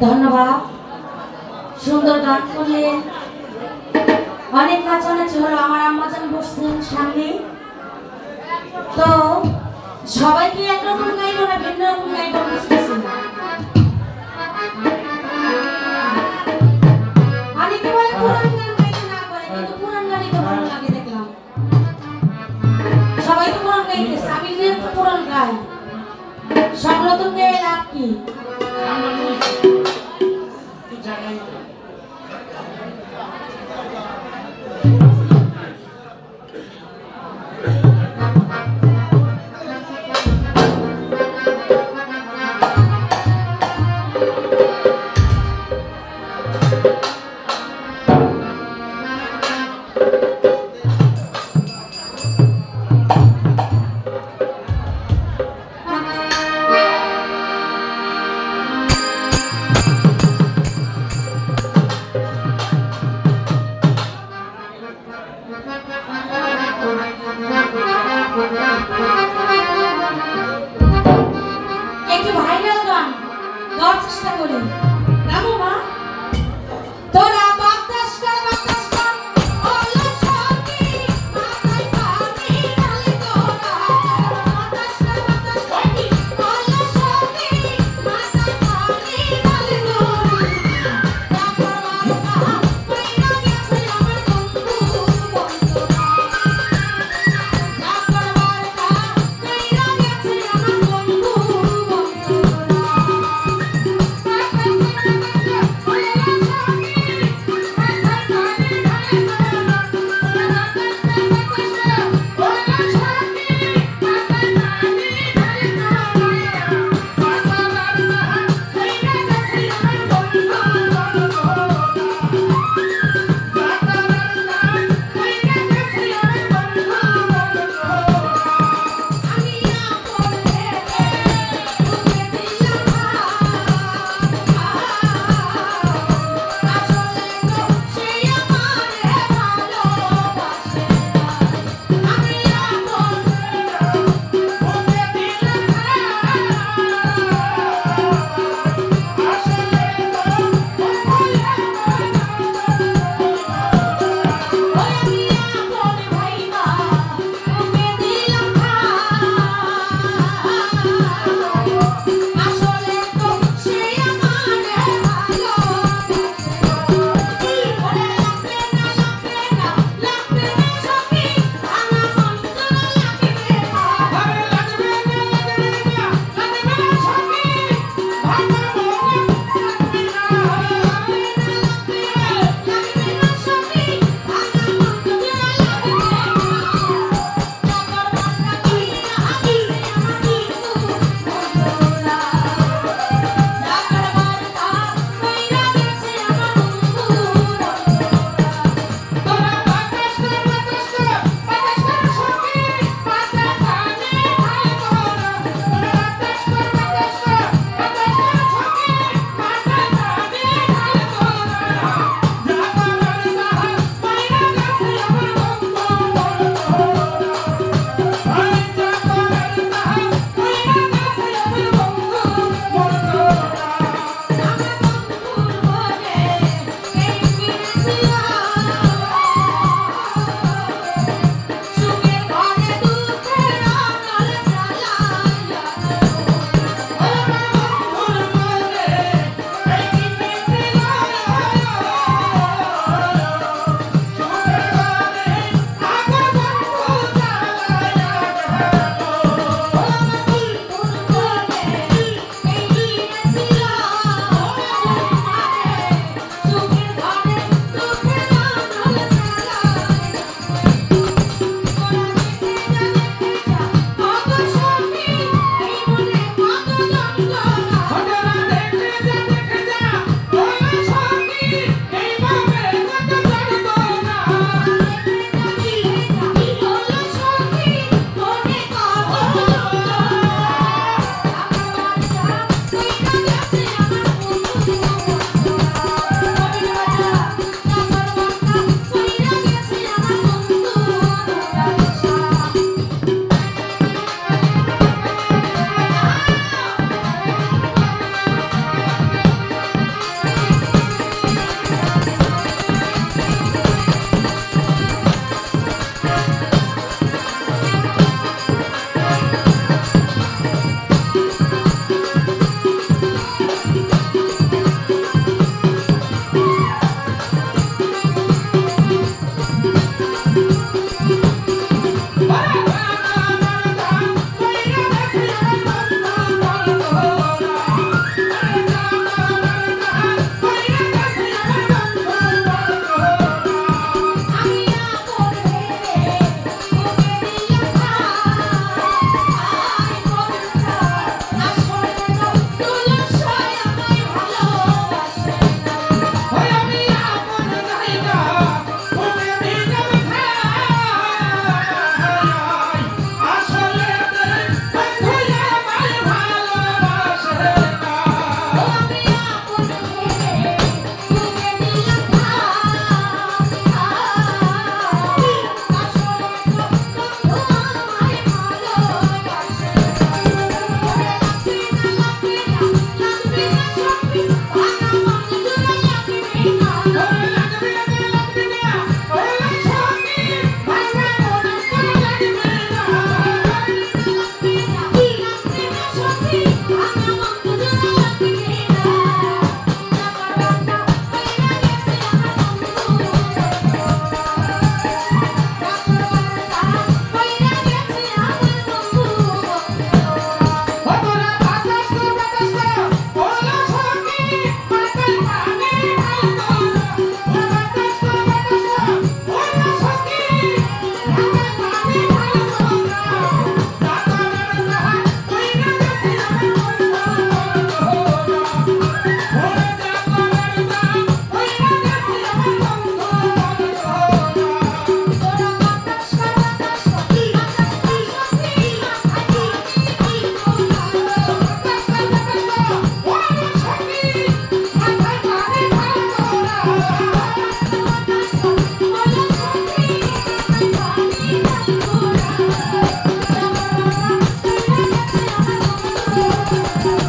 ধন্যবাদ। সুন্দর গান করলেন। অনেক নাচানাচি হলো। আমার আম্মাজান বসছেন সামনে। তো সবাইকে একরকম গাইব না ভিন্ন রকম গাইব বুঝতেছি না। অনেকে বলে পুরান গান গাইতে না করে, কিন্তু পুরান গানই তো ভালো লাগে দেখলাম। সবাই তো পুরান গাইতেছে, আমি যেহেতু পুরান গাই, সব নতুন গেয়ে লাভ কি? একটু ভাইরাল গান গাওয়ার চেষ্টা করি। গাবো মা? তোরা বাতাস কর বাতাস কর ওলা শান্তি মাথায় পানি ঢালি তোরা বাতাস কর বাতাস কর ওলা শান্তি মাথায় পানি ঢালি তোরা তারপর বারকা কইরা গেছে আমার বন্ধু বন্ধুরা তারপর বারকা কইরা গেছে আমার বন্ধু বন্ধুরা Thank you.